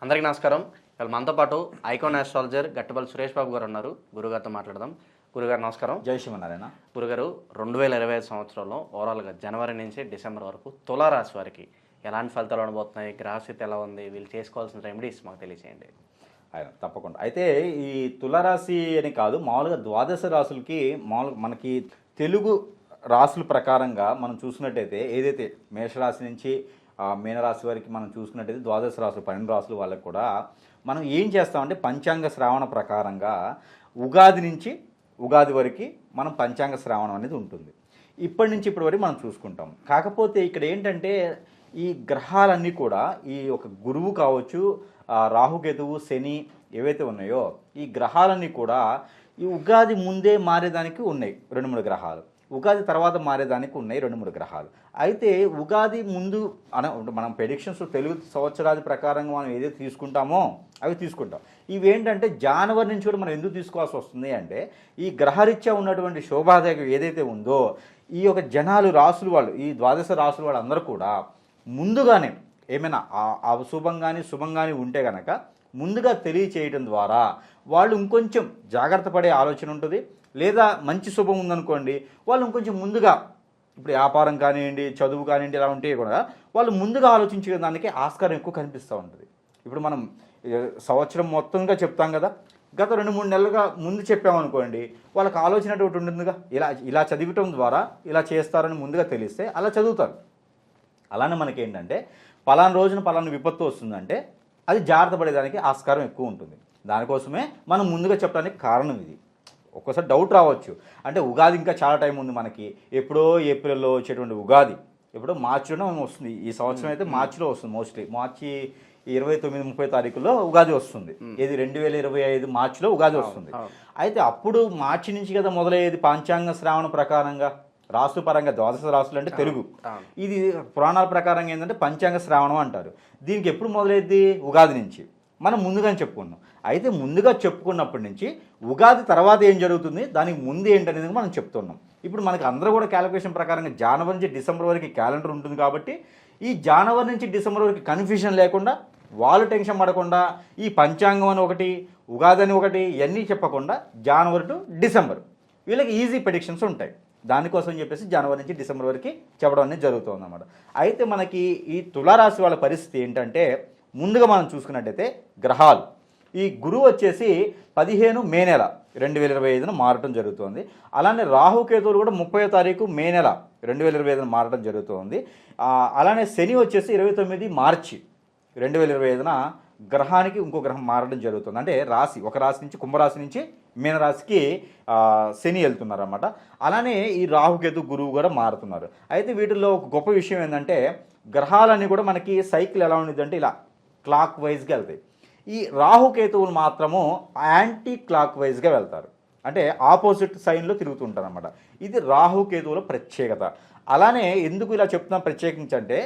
అందరికీ నమస్కారం. ఇవాళ మనతో పాటు ఐకాన్ ఆస్ట్రాలజర్ గట్టపల్లి సురేష్ బాబు గారు ఉన్నారు. గురుగారితో మాట్లాడదాం. గురుగారు నమస్కారం. జై శ్రీమన్నారాయణ. గురుగారు 2025 సంవత్సరంలో ఓవరాల్గా జనవరి నుంచి డిసెంబర్ వరకు తులారాశి వారికి ఎలాంటి ఫలితాలు ఉండబోతున్నాయి, గ్రహస్థితి ఎలా ఉంది, వీళ్ళు చేసుకోవాల్సిన రెమెడీస్ మాకు తెలియజేయండి. తప్పకుండా. అయితే ఈ తులారాశి అని కాదు, మామూలుగా ద్వాదశ రాశులకి మామూలుగా మనకి తెలుగు రాశుల ప్రకారంగా మనం చూసినట్టయితే ఏదైతే మేషరాశి నుంచి మీనరాశి వరకు మనం చూసుకున్నట్టయితే ద్వాదశ రాశులు 12 రాశులు వాళ్ళకి కూడా మనం ఏం చేస్తామంటే పంచాంగ శ్రావణ ప్రకారంగా ఉగాది నుంచి ఉగాది వరకు మనం పంచాంగ శ్రావణం అనేది ఉంటుంది. ఇప్పటి నుంచి ఇప్పటి వరకు మనం చూసుకుంటాం. కాకపోతే ఇక్కడ ఏంటంటే ఈ గ్రహాలన్నీ కూడా ఈ ఒక గురువు కావచ్చు, రాహుకేతువు, శని ఏవైతే ఉన్నాయో ఈ గ్రహాలన్నీ కూడా ఈ ఉగాది ముందే మారేదానికి ఉన్నాయి 2-3 గ్రహాలు, ఉగాది తర్వాత మారేదానికి ఉన్నాయి 2-3 గ్రహాలు. అయితే ఉగాది ముందు మనం ప్రెడిక్షన్స్ తెలుగు సంవత్సరాది ప్రకారంగా మనం ఏదైతే తీసుకుంటామో అవి తీసుకుంటాం. ఇవేంటంటే జనవరి నుంచి కూడా మనం ఎందుకు తీసుకోవాల్సి వస్తుంది అంటే ఈ గ్రహరీత్యా ఉన్నటువంటి శోభాదాయకం ఏదైతే ఉందో ఈ యొక్క జనాలు రాసులు వాళ్ళు ఈ ద్వాదశ రాసులు వాళ్ళు అందరూ కూడా ముందుగానే ఏమైనా అశుభం కానీ శుభం కానీ ఉంటే కనుక ముందుగా తెలియచేయడం ద్వారా వాళ్ళు ఇంకొంచెం జాగ్రత్త పడే ఆలోచన ఉంటుంది. లేదా మంచి శుభం ఉందనుకోండి, వాళ్ళు ఇంకొంచెం ముందుగా ఇప్పుడు వ్యాపారం కానివ్వండి, చదువు కానివ్వండి, ఇలా ఉంటే కూడా వాళ్ళు ముందుగా ఆలోచించే దానికి ఆస్కారం ఎక్కువ కనిపిస్తూ ఉంటుంది. ఇప్పుడు మనం సంవత్సరం మొత్తంగా చెప్తాం కదా, గత 2-3 నెలలుగా ముందు చెప్పామనుకోండి, వాళ్ళకి ఆలోచన ఒకటి ఉంటుందిగా, ఇలా చదివటం ద్వారా ఇలా చేస్తారని ముందుగా తెలిస్తే అలా చదువుతారు. అలానే మనకేంటంటే పలానా రోజున పలానా విపత్తు వస్తుందంటే అది జాగ్రత్త పడేదానికి ఆస్కారం ఎక్కువ ఉంటుంది. దానికోసమే మనం ముందుగా చెప్పడానికి కారణం ఇది. ఒక్కోసారి డౌట్ రావచ్చు, అంటే ఉగాది ఇంకా చాలా టైం ఉంది మనకి, ఎప్పుడో ఏప్రిల్లో వచ్చేటువంటి ఉగాది ఎప్పుడో మార్చిలోనే వస్తుంది. ఈ సంవత్సరం అయితే మార్చిలో వస్తుంది, మోస్ట్లీ మార్చి 29-30 తారీఖుల్లో ఉగాది వస్తుంది. ఇది 2025 మార్చిలో ఉగాది వస్తుంది. అయితే అప్పుడు మార్చి నుంచి కదా మొదలయ్యేది పంచాంగ శ్రావణ ప్రకారంగా, రాసుల పరంగా ద్వాదశ రాసులు అంటే తెలుగు, ఇది పురాణాల ప్రకారంగా ఏంటంటే పంచాంగ శ్రావణం అంటారు. దీనికి ఎప్పుడు మొదలయ్యేది? ఉగాది నుంచి. మనం ముందుగానే చెప్పుకున్నాం. అయితే ముందుగా చెప్పుకున్నప్పటి నుంచి ఉగాది తర్వాత ఏం జరుగుతుంది, దానికి ముందు ఏంటనేది మనం చెప్తున్నాం. ఇప్పుడు మనకి అందరూ కూడా క్యాలిక్యులేషన్ ప్రకారంగా జనవరి నుంచి డిసెంబర్ వరకు క్యాలెండర్ ఉంటుంది. కాబట్టి ఈ జనవరి నుంచి డిసెంబర్ వరకు కన్ఫ్యూజన్ లేకుండా, వాళ్ళు టెన్షన్ పడకుండా, ఈ పంచాంగం అని ఒకటి, ఉగాది అని ఒకటి, ఇవన్నీ చెప్పకుండా జనవరి టు డిసెంబర్ వీళ్ళకి ఈజీ ప్రెడిక్షన్స్ ఉంటాయి. దానికోసం చెప్పేసి జనవరి నుంచి డిసెంబర్ వరకు చెప్పడం అనేది జరుగుతుంది అన్నమాట. అయితే మనకి ఈ తులారాశి వాళ్ళ పరిస్థితి ఏంటంటే ముందుగా మనం చూసుకున్నట్టయితే గ్రహాలు, ఈ గురువు వచ్చేసి 15 మే నెల 2025 మారటం జరుగుతుంది. అలానే రాహుకేతువులు కూడా 30వ తారీఖు మే నెల 2025 మారటం జరుగుతుంది. అలానే శని వచ్చేసి 29 మార్చి 2025 గ్రహానికి ఇంకో గ్రహం మారడం జరుగుతుంది. అంటే రాశి, ఒక రాశి నుంచి కుంభరాశి నుంచి మీనరాశికి శని వెళ్తున్నారు అన్నమాట. అలానే ఈ రాహుకేతు గురువు కూడా మారుతున్నారు. అయితే వీటిల్లో ఒక గొప్ప విషయం ఏంటంటే గ్రహాలన్నీ కూడా మనకి సైకిల్ ఎలా ఉండేది అంటే ఇలా క్లాక్ వైజ్గా వెళ్తాయి. ఈ రాహుకేతువులు మాత్రము యాంటీ క్లాక్ వైజ్గా వెళ్తారు, అంటే ఆపోజిట్ సైన్లో తిరుగుతుంటారు అన్నమాట. ఇది రాహుకేతువుల ప్రత్యేకత. అలానే ఎందుకు ఇలా చెప్తున్నాం ప్రత్యేకించి అంటే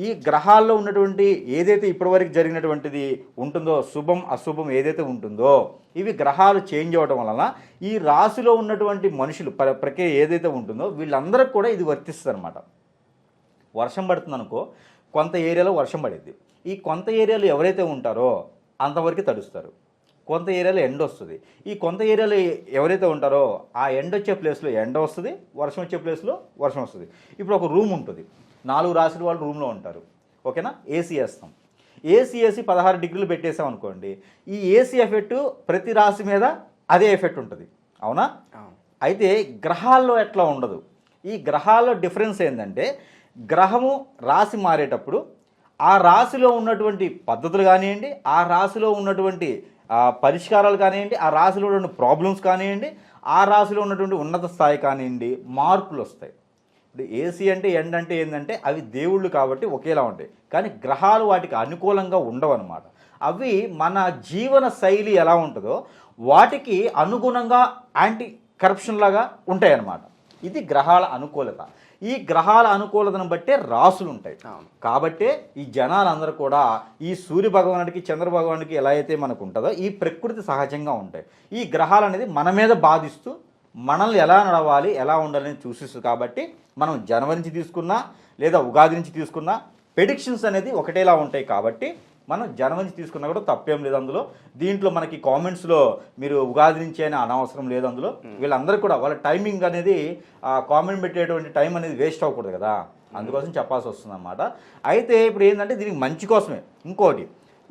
ఈ గ్రహాల్లో ఉన్నటువంటి ఏదైతే ఇప్పటివరకు జరిగినటువంటిది ఉంటుందో, శుభం అశుభం ఏదైతే ఉంటుందో, ఇవి గ్రహాలు చేంజ్ అవ్వడం వలన ఈ రాశిలో ఉన్నటువంటి మనుషులు ప్రక్రియ ఏదైతే ఉంటుందో వీళ్ళందరికీ కూడా ఇది వర్తిస్తుంది అనమాట. వర్షం పడుతుంది అనుకో, కొంత ఏరియాలో వర్షం పడిద్ది. ఈ కొంత ఏరియాలో ఎవరైతే ఉంటారో అంతవరకు తడుస్తారు. కొంత ఏరియాలో ఎండ వస్తుంది. ఈ కొంత ఏరియాలో ఎవరైతే ఉంటారో ఆ ఎండ వచ్చే ప్లేస్లో ఎండ వస్తుంది, వర్షం వచ్చే ప్లేస్లో వర్షం వస్తుంది. ఇప్పుడు ఒక రూమ్ ఉంటుంది, 4 రాశుల వాళ్ళు రూమ్లో ఉంటారు, ఓకేనా? ఏసీ వేస్తాం. ఏసీ వేసి 16 డిగ్రీలు పెట్టేసాం అనుకోండి, ఈ ఏసీ ఎఫెక్ట్ ప్రతి రాశి మీద అదే ఎఫెక్ట్ ఉంటుంది, అవునా? అయితే గ్రహాల్లో ఎట్లా ఉండదు. ఈ గ్రహాల్లో డిఫరెన్స్ ఏంటంటే గ్రహము రాశి మారేటప్పుడు ఆ రాశిలో ఉన్నటువంటి పద్ధతులు కానివ్వండి, ఆ రాశిలో ఉన్నటువంటి పరిష్కారాలు కానివ్వండి, ఆ రాశిలో ఉన్నటువంటి ప్రాబ్లమ్స్ కానివ్వండి, ఆ రాశిలో ఉన్నటువంటి ఉన్నత స్థాయి కానివ్వండి, మార్పులు వస్తాయి. ఇప్పుడు ఏసీ అంటే ఎండ్ అంటే ఏంటంటే అవి దేవుళ్ళు కాబట్టి ఒకేలా ఉంటాయి, కానీ గ్రహాలు వాటికి అనుకూలంగా ఉండవు అన్నమాట. అవి మన జీవన శైలి ఎలా ఉంటుందో వాటికి అనుగుణంగా యాంటీ కరప్షన్ లాగా ఉంటాయి అన్నమాట. ఇది గ్రహాల అనుకూలత. ఈ గ్రహాల అనుకూలతను బట్టే రాసులు ఉంటాయి. కాబట్టే ఈ జనాలందరూ కూడా ఈ సూర్య భగవానుడికి చంద్ర భగవానుడికి ఎలా అయితే మనకు ఉంటుందో ఈ ప్రకృతి సహజంగా ఉంటాయి. ఈ గ్రహాలు అనేది మన మీద బాధిస్తూ మనల్ని ఎలా నడవాలి, ఎలా ఉండాలని చూసిస్తుంది. కాబట్టి మనం జనవరి నుంచి తీసుకున్నా లేదా ఉగాది నుంచి తీసుకున్నా ప్రెడిక్షన్స్ అనేది ఒకటేలా ఉంటాయి. కాబట్టి మనం జనవరి నుంచి తీసుకున్నా కూడా తప్పేం లేదు అందులో. దీంట్లో మనకి కామెంట్స్లో మీరు ఉగాది నుంచి అయినా అనవసరం లేదు అందులో. వీళ్ళందరూ కూడా వాళ్ళ టైమింగ్ అనేది కామెంట్ పెట్టేటువంటి టైం అనేది వేస్ట్ అవ్వకూడదు కదా, అందుకోసం చెప్పాల్సి వస్తుంది అన్నమాట. అయితే ఇప్పుడు ఏంటంటే దీనికి మంచి కోసమే. ఇంకోటి,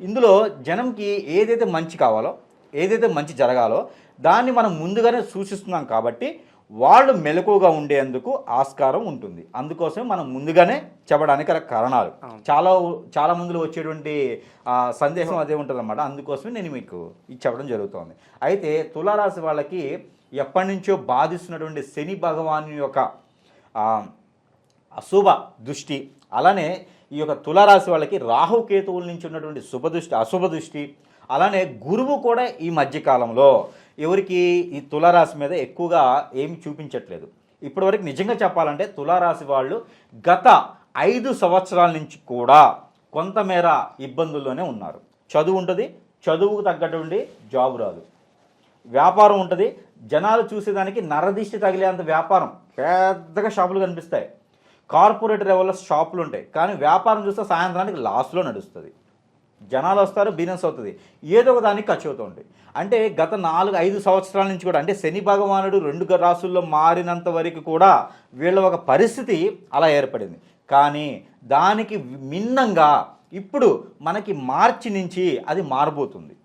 ఇందులో జనంకి ఏదైతే మంచి కావాలో, ఏదైతే మంచి జరగాలో దాన్ని మనం ముందుగానే సూచిస్తున్నాం కాబట్టి వాళ్ళు మెలకువగా ఉండేందుకు ఆస్కారం ఉంటుంది. అందుకోసమే మనం ముందుగానే చెప్పడానికి గల కారణాలు. చాలా మందిలో వచ్చేటువంటి సందేశం అదే ఉంటుంది అన్నమాట. అందుకోసమే నేను మీకు ఇది చెప్పడం జరుగుతుంది. అయితే తులారాశి వాళ్ళకి ఎప్పటి నుంచో బాధిస్తున్నటువంటి శని భగవాను యొక్క అశుభ దృష్టి, అలానే ఈ యొక్క తులారాశి వాళ్ళకి రాహుకేతువుల నుంచి ఉన్నటువంటి అశుభ దృష్టి, అలానే గురువు కూడా ఈ మధ్యకాలంలో ఎవరికి ఈ తులారాశి మీద ఎక్కువగా ఏమి చూపించట్లేదు. ఇప్పటివరకు నిజంగా చెప్పాలంటే తులారాశి వాళ్ళు గత 5 సంవత్సరాల నుంచి కూడా కొంతమేర ఇబ్బందుల్లోనే ఉన్నారు. చదువు ఉంటుంది, చదువుకు తగ్గటువంటి జాబ్ రాదు. వ్యాపారం ఉంటుంది, జనాలు చూసేదానికి నరదిష్టి తగిలేంత వ్యాపారం, పెద్దగా షాపులు కనిపిస్తాయి. కార్పొరేట్ లెవెల్లో షాపులు ఉంటాయి, కానీ వ్యాపారం చూస్తే సాయంత్రానికి లాస్లో నడుస్తుంది. జనాలు వస్తారు, బిజినెస్ అవుతుంది, ఏదో ఒక దానికి ఖర్చు అవుతుంది. అంటే గత 4-5 సంవత్సరాల నుంచి కూడా, అంటే శని భగవానుడు 2 రాసుల్లో మారినంత వరకు కూడా వీళ్ళ ఒక పరిస్థితి అలా ఏర్పడింది. కానీ దానికి భిన్నంగా ఇప్పుడు మనకి మార్చి నుంచి అది మారబోతుంది.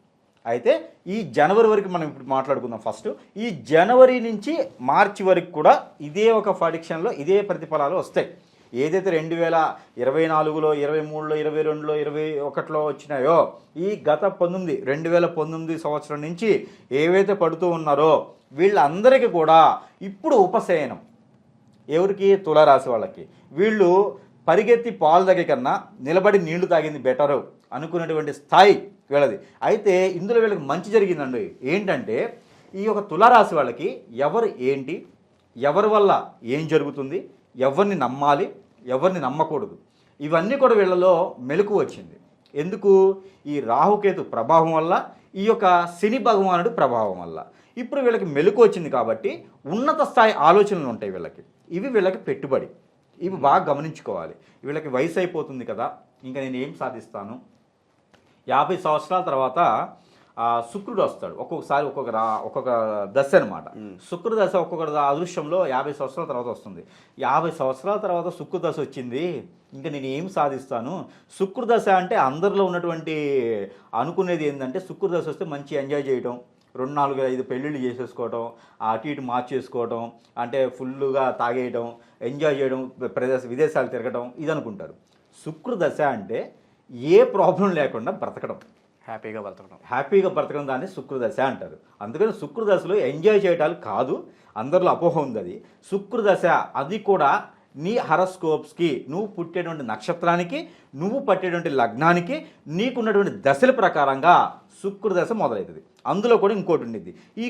అయితే ఈ జనవరి వరకు మనం ఇప్పుడు మాట్లాడుకుందాం. ఫస్ట్ ఈ జనవరి నుంచి మార్చి వరకు కూడా ఇదే ఒక ప్రెడిక్షన్లో ఇదే ప్రతిఫలాలు వస్తాయి. ఏదైతే 2024లో 23లో 22లో 21లో వచ్చినాయో ఈ గత 2019 సంవత్సరం నుంచి ఏవైతే పడుతూ ఉన్నారో వీళ్ళందరికీ కూడా ఇప్పుడు ఉపశయనం. ఎవరికి? తులారాశి వాళ్ళకి. వీళ్ళు పరిగెత్తి పాలు తాగే కన్నా నిలబడి నీళ్లు తాగింది బెటరు అనుకునేటువంటి స్థాయి వీళ్ళది. అయితే ఇందులో వీళ్ళకి మంచి జరిగిందండి. ఏంటంటే ఈ యొక్క తులారాశి వాళ్ళకి ఎవరు ఏంటి, ఎవరి వల్ల ఏం జరుగుతుంది, ఎవరిని నమ్మాలి, ఎవరిని నమ్మకూడదు, ఇవన్నీ కూడా వీళ్ళలో మెలకు వచ్చింది. ఎందుకు? ఈ రాహుకేతు ప్రభావం వల్ల, ఈ యొక్క శని భగవానుడు ప్రభావం వల్ల ఇప్పుడు వీళ్ళకి మెలకు వచ్చింది. కాబట్టి ఉన్నత స్థాయి ఆలోచనలు ఉంటాయి వీళ్ళకి. ఇవి వీళ్ళకి పెట్టుబడి. ఇవి బాగా గమనించుకోవాలి. వీళ్ళకి వయసు అయిపోతుంది కదా, ఇంకా నేను ఏం సాధిస్తాను, 50 సంవత్సరాల తర్వాత శుక్రుడు వస్తాడు. ఒక్కొక్కసారి ఒక్కొక్క దశ అనమాట. శుక్రుడు దశ ఒక్కొక్క అదృశ్యంలో 50 సంవత్సరాల తర్వాత వస్తుంది. 50 సంవత్సరాల తర్వాత శుక్రు దశ వచ్చింది, ఇంకా నేను ఏం సాధిస్తాను. శుక్రు దశ అంటే అందరిలో ఉన్నటువంటి అనుకునేది ఏంటంటే శుక్రు దశ వస్తే మంచి ఎంజాయ్ చేయడం, 2-4-5 పెళ్ళిళ్ళు చేసేసుకోవడం, అటు ఇటు మార్చేసుకోవడం, అంటే ఫుల్గా తాగేయడం, ఎంజాయ్ చేయడం, విదేశాలు తిరగడం, ఇది అనుకుంటారు. శుక్రు దశ అంటే ఏ ప్రాబ్లం లేకుండా బ్రతకడం, హ్యాపీగా బ్రతకడం దాన్ని శుక్రదశ అంటారు. అందుకని శుక్రదశలో ఎంజాయ్ చేయటాలు కాదు, అందరిలో అపోహ ఉంది అది. శుక్రదశ అది కూడా నీ హరస్కోప్స్కి, నువ్వు పుట్టేటువంటి నక్షత్రానికి, నువ్వు పట్టేటువంటి లగ్నానికి, నీకున్నటువంటి దశల ప్రకారంగా శుక్రదశ మొదలవుతుంది. అందులో కూడా ఇంకోటి ఉండిద్ది. ఈ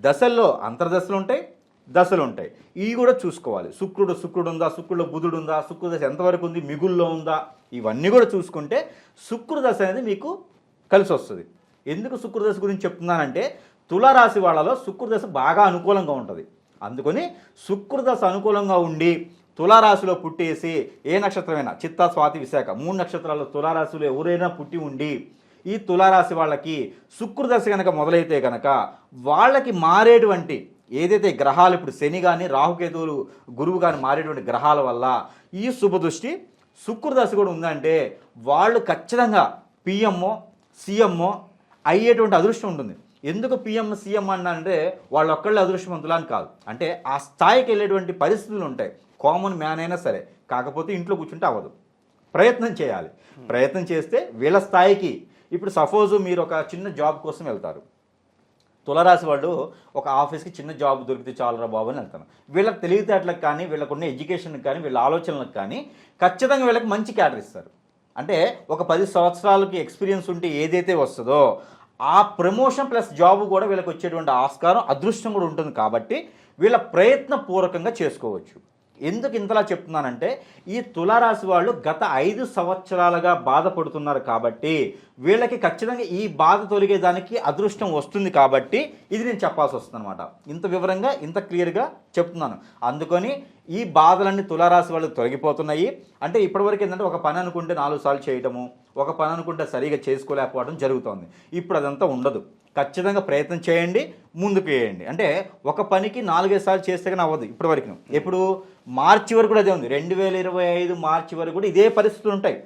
దశల్లో అంతర్దశలు ఉంటాయి, దశలు ఉంటాయి. ఇవి కూడా చూసుకోవాలి. శుక్రుడు ఉందా, శుక్రుడు బుధుడు ఉందా, శుక్రదశ ఎంతవరకు ఉంది, మిగుల్లో ఉందా, ఇవన్నీ కూడా చూసుకుంటే శుక్రదశ అనేది మీకు కలిసి వస్తుంది. ఎందుకు శుక్రదశ గురించి చెప్తున్నానంటే తులారాశి వాళ్ళలో శుక్రదశ బాగా అనుకూలంగా ఉంటుంది. అందుకని శుక్రదశ అనుకూలంగా ఉండి తులారాశిలో పుట్టేసి, ఏ నక్షత్రమైనా చిత్తా, స్వాతి, విశాఖ 3 నక్షత్రాల్లో తులారాశిలో ఎవరైనా పుట్టి ఉండి ఈ తులారాశి వాళ్ళకి శుక్రదశ కనుక మొదలైతే కనుక వాళ్ళకి మారేటువంటి ఏదైతే గ్రహాలు, ఇప్పుడు శని కానీ, రాహుకేతువులు, గురువు కానీ మారేటువంటి గ్రహాల వల్ల ఈ శుభదృష్టి శుక్రదశ కూడా ఉందంటే వాళ్ళు ఖచ్చితంగా పిఎంఓ, సిఎంఓ అయ్యేటువంటి అదృష్టం ఉంటుంది. ఎందుకు పిఎం, సీఎం అంటే వాళ్ళు ఒక్కళ్ళే అదృష్టవంతులు అని కాదు, అంటే ఆ స్థాయికి వెళ్ళేటువంటి పరిస్థితులు ఉంటాయి. కామన్ మ్యాన్ అయినా సరే, కాకపోతే ఇంట్లో కూర్చుంటే అవ్వదు, ప్రయత్నం చేయాలి. ప్రయత్నం చేస్తే వీళ్ళ స్థాయికి, ఇప్పుడు సపోజు మీరు ఒక చిన్న జాబ్ కోసం వెళ్తారు, తులారాశి వాళ్ళు ఒక ఆఫీస్కి చిన్న జాబ్ దొరికితే చాలరా బాబు అని వెళ్తాను. వీళ్ళకి తెలివితేటలకు కానీ, వీళ్ళకున్న ఎడ్యుకేషన్కి కానీ, వీళ్ళ ఆలోచనలకు కానీ ఖచ్చితంగా వీళ్ళకి మంచి క్యాడర్ ఇస్తారు. అంటే ఒక 10 సంవత్సరాలకి ఎక్స్పీరియన్స్ ఉంటే ఏదైతే వస్తుందో ఆ ప్రమోషన్ ప్లస్ జాబ్ కూడా వీళ్ళకి వచ్చేటువంటి ఆస్కారం, అదృష్టం కూడా ఉంటుంది. కాబట్టి వీళ్ళ ప్రయత్నపూర్వకంగా చేసుకోవచ్చు. ఎందుకు ఇంతలా చెప్తున్నానంటే ఈ తులారాశి వాళ్ళు గత 5 సంవత్సరాలుగా బాధపడుతున్నారు కాబట్టి వీళ్ళకి ఖచ్చితంగా ఈ బాధ తొలగేదానికి అదృష్టం వస్తుంది. కాబట్టి ఇది నేను చెప్పాల్సి వస్తుంది అనమాట. ఇంత వివరంగా, ఇంత క్లియర్గా చెప్తున్నాను. అందుకని ఈ బాధలన్నీ తులారాశి వాళ్ళకి తొలగిపోతున్నాయి. అంటే ఇప్పటివరకు ఏంటంటే ఒక పని అనుకుంటే 4 సార్లు చేయటము, ఒక పని అనుకుంటే సరిగా చేసుకోలేకపోవడం జరుగుతుంది. ఇప్పుడు అదంతా ఉండదు. ఖచ్చితంగా ప్రయత్నం చేయండి, ముందుకు వేయండి. అంటే ఒక పనికి 4-5 సార్లు చేస్తే కానీ అవ్వదు ఇప్పటి వరకు. ఇప్పుడు మార్చి వరకు కూడా అదే ఉంది. 2025 మార్చి వరకు కూడా ఇదే పరిస్థితులు ఉంటాయి.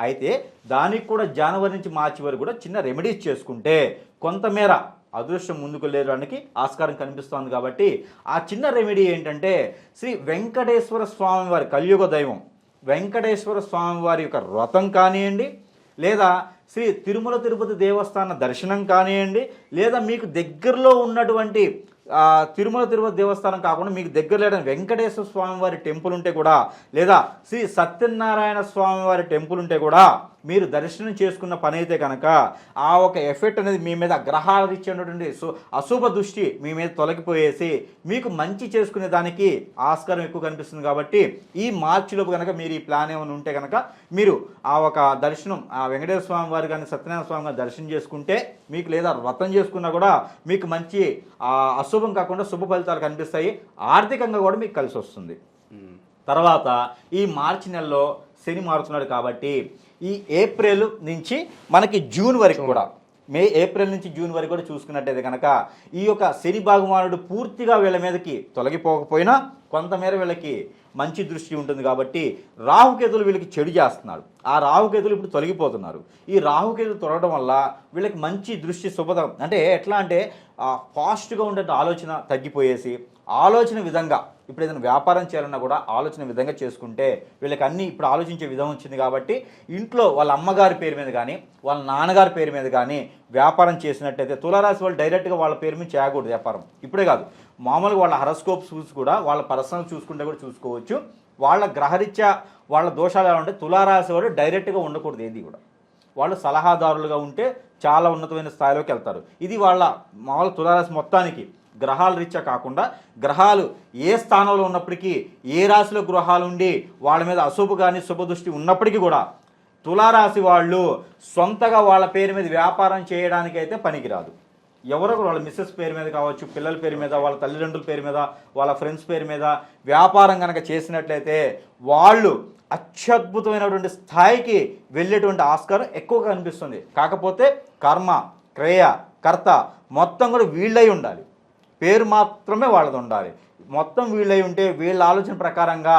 అయితే దానికి కూడా జనవరి నుంచి మార్చి వరకు కూడా చిన్న రెమెడీస్ చేసుకుంటే కొంతమేర అదృష్టం ముందుకు వెళ్ళడానికి ఆస్కారం కనిపిస్తోంది. కాబట్టి ఆ చిన్న రెమెడీ ఏంటంటే శ్రీ వెంకటేశ్వర స్వామి వారి కలియుగ దైవం వెంకటేశ్వర స్వామి వారి యొక్క వ్రతం కానివ్వండి, లేదా శ్రీ తిరుమల తిరుపతి దేవస్థాన దర్శనం కానివ్వండి, లేదా మీకు దగ్గరలో ఉన్నటువంటి తిరుమల తిరుపతి దేవస్థానం కాకుండా మీకు దగ్గరలో వెంకటేశ్వర స్వామి వారి టెంపుల్ ఉంటే కూడా, లేదా శ్రీ సత్యనారాయణ స్వామి వారి టెంపుల్ ఉంటే కూడా మీరు దర్శనం చేసుకున్న పని అయితే కనుక ఆ ఒక ఎఫెక్ట్ అనేది మీ మీద గ్రహాలు ఇచ్చేటటువంటి అశుభ దృష్టి మీ మీద తొలగిపోయేసి మీకు మంచి చేసుకునే దానికి ఆస్కారం ఎక్కువ కనిపిస్తుంది. కాబట్టి ఈ మార్చిలోపు కనుక మీరు ఈ ప్లాన్ ఏమైనా ఉంటే కనుక మీరు ఆ ఒక దర్శనం ఆ వెంకటేశ్వర స్వామి వారి కానీ సత్యనారాయణ స్వామి గారి దర్శనం చేసుకుంటే మీకు, లేదా వ్రతం చేసుకున్నా కూడా మీకు మంచి అశుభం కాకుండా శుభ ఫలితాలు కనిపిస్తాయి. ఆర్థికంగా కూడా మీకు కలిసి వస్తుంది. తర్వాత ఈ మార్చి నెలలో శని మారుతున్నాడు కాబట్టి ఈ ఏప్రిల్ నుంచి మనకి జూన్ వరకు కూడా, ఏప్రిల్ నుంచి జూన్ వరకు కూడా చూసుకున్నట్టయితే కనుక ఈ యొక్క శని భగవానుడు పూర్తిగా వీళ్ళ మీదకి తొలగిపోకపోయినా కొంతమేర వీళ్ళకి మంచి దృష్టి ఉంటుంది. కాబట్టి రాహుకేతులు వీళ్ళకి చెడు చేస్తున్నాడు. ఆ రాహుకేతులు ఇప్పుడు తొలగిపోతున్నారు. ఈ రాహుకేతులు తొలగడం వల్ల వీళ్ళకి మంచి దృష్టి శుభదం. అంటే ఎట్లా అంటే ఫాస్ట్గా ఉండే ఆలోచన తగ్గిపోయేసి ఆలోచన విధంగా ఇప్పుడు ఏదైనా వ్యాపారం చేయాలన్నా కూడా ఆలోచన విధంగా చేసుకుంటే వీళ్ళకి అన్నీ ఇప్పుడు ఆలోచించే విధం వచ్చింది. కాబట్టి ఇంట్లో వాళ్ళ అమ్మగారి పేరు మీద కానీ వాళ్ళ నాన్నగారి పేరు మీద కానీ వ్యాపారం చేసినట్టయితే తులారాశి వాళ్ళు డైరెక్ట్గా వాళ్ళ పేరు మీద చేయకూడదు వ్యాపారం. ఇప్పుడే కాదు, మామూలుగా వాళ్ళ హరస్కోప్ చూసి కూడా వాళ్ళ పర్సనల్ చూసుకుంటే కూడా చూసుకోవచ్చు. వాళ్ళ గ్రహరీత్యా వాళ్ళ దోషాలు ఎలా ఉంటే తులారాశి వాడు డైరెక్ట్గా ఉండకూడదు ఏది కూడా. వాళ్ళు సలహాదారులుగా ఉంటే చాలా ఉన్నతమైన స్థాయిలోకి వెళ్తారు. ఇది వాళ్ళ మామూలు తులారాశి మొత్తానికి గ్రహాల రీత్యా కాకుండా గ్రహాలు ఏ స్థానంలో ఉన్నప్పటికీ, ఏ రాశిలో గ్రహాలు ఉండి వాళ్ళ మీద అశుభ కానీ శుభదృష్టి ఉన్నప్పటికీ కూడా తులారాశి వాళ్ళు సొంతగా వాళ్ళ పేరు మీద వ్యాపారం చేయడానికైతే పనికిరాదు. ఎవరో వాళ్ళ మిస్సెస్ పేరు మీద కావచ్చు, పిల్లల పేరు మీద, వాళ్ళ తల్లిదండ్రుల పేరు మీద, వాళ్ళ ఫ్రెండ్స్ పేరు మీద వ్యాపారం కనుక చేసినట్లయితే వాళ్ళు అత్యద్భుతమైనటువంటి స్థాయికి వెళ్ళేటువంటి ఆస్కారం ఎక్కువగా అనిపిస్తుంది. కాకపోతే కర్మ, క్రియ, కర్త మొత్తం కూడా వీళ్ళై ఉండాలి. పేరు మాత్రమే వాళ్ళది ఉండాలి. మొత్తం వీళ్ళై ఉంటే వీళ్ళ ఆలోచన ప్రకారంగా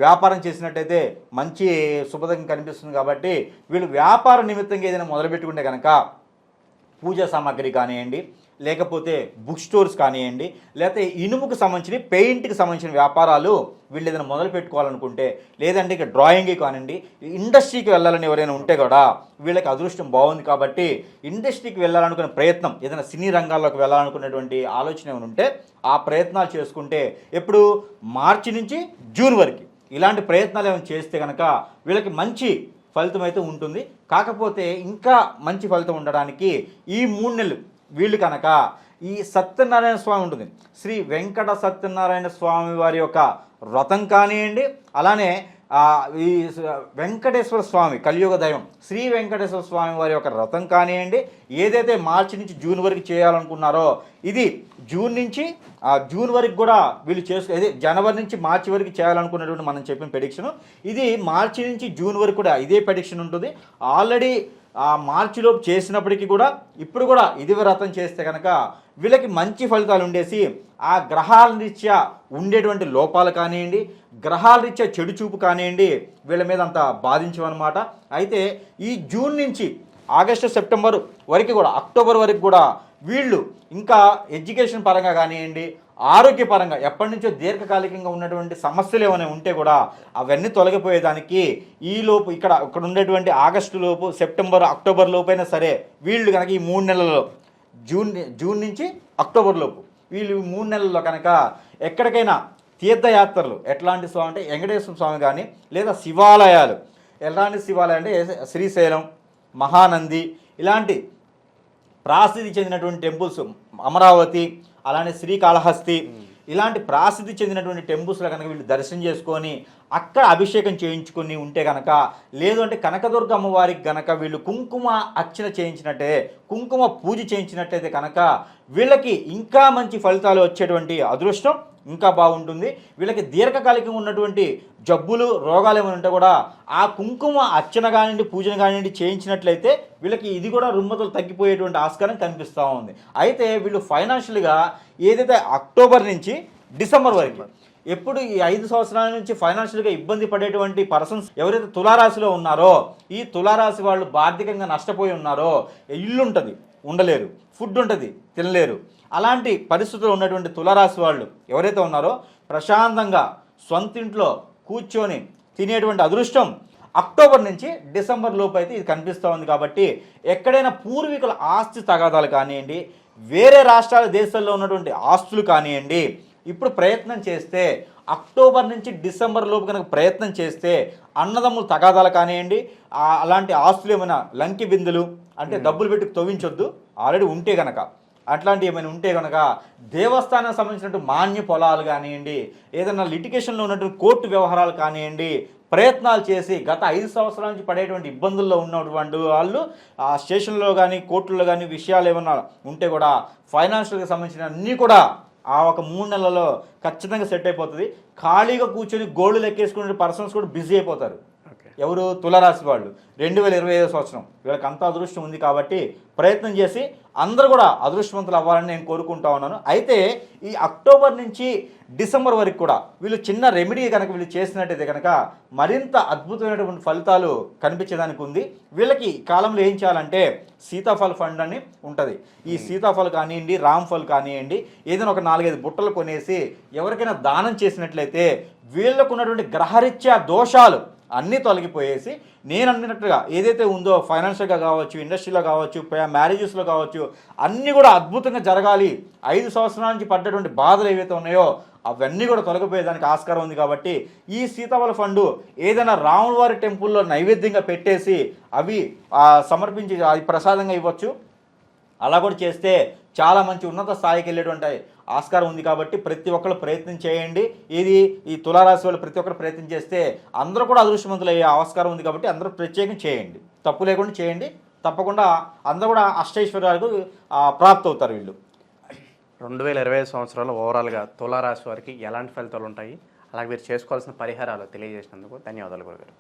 వ్యాపారం చేసినట్టయితే మంచి శుభదం కనిపిస్తుంది. కాబట్టి వీళ్ళు వ్యాపార నిమిత్తంగా ఏదైనా మొదలుపెట్టుకుంటే కనుక పూజా సామాగ్రి కానివ్వండి, లేకపోతే బుక్ స్టోర్స్ కానివ్వండి, లేకపోతే ఇనుముకు సంబంధించిన పెయింట్కి సంబంధించిన వ్యాపారాలు వీళ్ళు ఏదైనా మొదలు పెట్టుకోవాలనుకుంటే, లేదంటే ఇక డ్రాయింగ్కి కానివ్వండి, ఇండస్ట్రీకి వెళ్ళాలని ఎవరైనా ఉంటే కూడా వీళ్ళకి అదృష్టం బాగుంది. కాబట్టి ఇండస్ట్రీకి వెళ్ళాలనుకునే ప్రయత్నం, ఏదైనా సినీ రంగాల్లోకి వెళ్ళాలనుకునేటువంటి ఆలోచన ఏమైనా ఉంటే ఆ ప్రయత్నాలు చేసుకుంటే ఎప్పుడు మార్చి నుంచి జూన్ వరకు ఇలాంటి ప్రయత్నాలు ఏమైనా చేస్తే కనుక వీళ్ళకి మంచి ఫలితం అయితే ఉంటుంది. కాకపోతే ఇంకా మంచి ఫలితం ఉండడానికి ఈ 3 నెలలు వీళ్ళు కనుక ఈ సత్యనారాయణ స్వామి ఉంటుంది, శ్రీ వెంకట సత్యనారాయణ స్వామి వారి యొక్క వ్రతం కానివ్వండి, అలానే ఈ వెంకటేశ్వర స్వామి కలియుగ దైవం శ్రీ వెంకటేశ్వర స్వామి వారి యొక్క వ్రతం కానివ్వండి, ఏదైతే మార్చి నుంచి జూన్ వరకు చేయాలనుకున్నారో ఇది జూన్ వరకు కూడా వీళ్ళు అదే జనవరి నుంచి మార్చి వరకు చేయాలనుకున్నటువంటి మనం చెప్పిన ప్రెడిక్షన్ ఇది మార్చి నుంచి జూన్ వరకు కూడా ఇదే ప్రెడిక్షన్ ఉంటుంది. ఆల్రెడీ మార్చిలోపు చేసినప్పటికీ కూడా ఇప్పుడు కూడా ఇది వ్రతం చేస్తే కనుక వీళ్ళకి మంచి ఫలితాలు ఉండేసి ఆ గ్రహాల రీత్యా ఉండేటువంటి లోపాలు కానివ్వండి, గ్రహాల రీత్యా చెడు చూపు కానివ్వండి వీళ్ళ మీద అంత బాధించమన్నమాట. అయితే ఈ జూన్ నుంచి ఆగస్టు సెప్టెంబర్ వరకు కూడా అక్టోబర్ వరకు కూడా వీళ్ళు ఇంకా ఎడ్యుకేషన్ పరంగా కానివ్వండి, ఆరోగ్యపరంగా ఎప్పటి నుంచో దీర్ఘకాలికంగా ఉన్నటువంటి సమస్యలు ఏమైనా ఉంటే కూడా అవన్నీ తొలగిపోయేదానికి ఈలోపు ఇక్కడ ఉండేటువంటి ఆగస్టు లోపు, సెప్టెంబర్, అక్టోబర్ లోపైనా సరే వీళ్ళు కనుక ఈ 3 నెలల్లో జూన్ నుంచి అక్టోబర్ లోపు వీళ్ళు 3 నెలల్లో కనుక ఎక్కడికైనా తీర్థయాత్రలు, ఎట్లాంటి స్వామి అంటే వెంకటేశ్వర స్వామి కానీ, లేదా శివాలయాలు, ఎలాంటి శివాలయం అంటే శ్రీశైలం, మహానంది, ఇలాంటి ప్రాసిద్ధి చెందినటువంటి టెంపుల్స్, అమరావతి, అలానే శ్రీకాళహస్తి, ఇలాంటి ప్రాసిద్ధి చెందినటువంటి టెంపుల్స్లో కనుక వీళ్ళు దర్శనం చేసుకొని అక్కడ అభిషేకం చేయించుకొని ఉంటే కనుక, లేదు అంటే కనకదుర్గ అమ్మవారికి కనుక వీళ్ళు కుంకుమ అర్చన చేయించినట్టే, కుంకుమ పూజ చేయించినట్టయితే కనుక వీళ్ళకి ఇంకా మంచి ఫలితాలు వచ్చేటువంటి అదృష్టం ఇంకా బాగుంటుంది. వీళ్ళకి దీర్ఘకాలికంగా ఉన్నటువంటి జబ్బులు రోగాలు ఏమైనా ఉంటే కూడా ఆ కుంకుమ అర్చన కానివ్వండి పూజన కానివ్వండి చేయించినట్లయితే వీళ్ళకి ఇది కూడా రుమ్మతులు తగ్గిపోయేటువంటి ఆస్కారం కనిపిస్తూ ఉంది. అయితే వీళ్ళు ఫైనాన్షియల్గా ఏదైతే అక్టోబర్ నుంచి డిసెంబర్ వరకు ఎప్పుడు ఈ 5 సంవత్సరాల నుంచి ఫైనాన్షియల్గా ఇబ్బంది పడేటువంటి పర్సన్స్ ఎవరైతే తులారాశిలో ఉన్నారో ఈ తులారాశి వాళ్ళు ఆర్థికంగా నష్టపోయి ఉన్నారో, ఇల్లు ఉంటుంది ఉండలేరు, ఫుడ్ ఉంటుంది తినలేరు, అలాంటి పరిస్థితుల్లో ఉన్నటువంటి తులారాశి వాళ్ళు ఎవరైతే ఉన్నారో ప్రశాంతంగా సొంతింట్లో కూర్చొని తినేటువంటి అదృష్టం అక్టోబర్ నుంచి డిసెంబర్ లోపు అయితే ఇది కనిపిస్తూ ఉంది. కాబట్టి ఎక్కడైనా పూర్వీకుల ఆస్తి తగాదాలు కానివ్వండి, వేరే రాష్ట్రాల దేశాల్లో ఉన్నటువంటి ఆస్తులు కానివ్వండి, ఇప్పుడు ప్రయత్నం చేస్తే అక్టోబర్ నుంచి డిసెంబర్ లోపు కనుక ప్రయత్నం చేస్తే అన్నదమ్ములు తగాదాలు కానివ్వండి, అలాంటి ఆస్తులు ఏమైనా లంకి బిందులు అంటే డబ్బులు పెట్టి తవ్వించొద్దు, ఆల్రెడీ ఉంటే కనుక అట్లాంటివి ఏమైనా ఉంటే కనుక దేవస్థానానికి సంబంధించినట్టు మాన్య పొలాలు కానివ్వండి, ఏదైనా లిటిగేషన్లో ఉన్నటువంటి కోర్టు వ్యవహారాలు కానివ్వండి, ప్రయత్నాలు చేసి గత 5 సంవత్సరాల నుంచి పడేటువంటి ఇబ్బందుల్లో ఉన్నటువంటి వాళ్ళు ఆ స్టేషన్లో కానీ కోర్టుల్లో కానీ విషయాలు ఏమన్నా ఉంటే కూడా ఫైనాన్షియల్కి సంబంధించిన అన్నీ కూడా ఆ ఒక 3 నెలల్లో ఖచ్చితంగా సెట్ అయిపోతుంది. ఖాళీగా కూర్చొని గోల్డ్ లెక్కేసుకునే పర్సన్స్ కూడా బిజీ అయిపోతారు. ఎవరు? తులారాశి వాళ్ళు. 2025 సంవత్సరం వీళ్ళకి అంత అదృష్టం ఉంది కాబట్టి ప్రయత్నం చేసి అందరూ కూడా అదృష్టవంతులు అవ్వాలని నేను కోరుకుంటా ఉన్నాను. అయితే ఈ అక్టోబర్ నుంచి డిసెంబర్ వరకు కూడా వీళ్ళు చిన్న రెమెడీ కనుక వీళ్ళు చేసినట్టయితే కనుక మరింత అద్భుతమైనటువంటి ఫలితాలు కనిపించేదానికి ఉంది. వీళ్ళకి ఈ కాలంలో ఏం చేయాలంటే సీతాఫల్ ఫండ్ అని ఉంటుంది. ఈ సీతాఫల్ కానివ్వండి, రామ్ఫల్ కానివ్వండి, ఏదైనా ఒక 4-5 బుట్టలు కొనేసి ఎవరికైనా దానం చేసినట్లయితే వీళ్ళకు ఉన్నటువంటి గ్రహరీత్యా దోషాలు అన్నీ తొలగిపోయేసి నేను అన్నట్టుగా ఏదైతే ఉందో ఫైనాన్షియల్గా కావచ్చు, ఇండస్ట్రీలో కావచ్చు, మ్యారేజెస్లో కావచ్చు, అన్నీ కూడా అద్భుతంగా జరగాలి. 5 సంవత్సరాల నుంచి పడ్డటువంటి బాధలు ఏవైతే ఉన్నాయో అవన్నీ కూడా తొలగిపోయేదానికి ఆస్కారం ఉంది. కాబట్టి ఈ సీతాఫల ఫండు ఏదైనా రాములవారి టెంపుల్లో నైవేద్యంగా పెట్టేసి అవి సమర్పించి అది ప్రసాదంగా ఇవ్వచ్చు. అలా కూడా చేస్తే చాలా మంచి ఉన్నత స్థాయికి వెళ్ళేటువంటి ఆస్కారం ఉంది. కాబట్టి ప్రతి ఒక్కరు ప్రయత్నం చేయండి. ఈ తులారాశి వాళ్ళు ప్రతి ఒక్కరు ప్రయత్నం చేస్తే అందరూ కూడా అదృష్టవంతులు అయ్యే ఆస్కారం ఉంది. కాబట్టి అందరూ ప్రత్యేకం చేయండి, తప్పు లేకుండా చేయండి. తప్పకుండా అందరూ కూడా అష్టైశ్వర్యాలకు ప్రాప్తి అవుతారు వీళ్ళు. 2025 సంవత్సరాలు ఓవరాల్గా తులారాశి వారికి ఎలాంటి ఫలితాలు ఉంటాయి, అలాగే మీరు చేసుకోవాల్సిన పరిహారాలు తెలియజేసినందుకు ధన్యవాదాలు గురుగారు.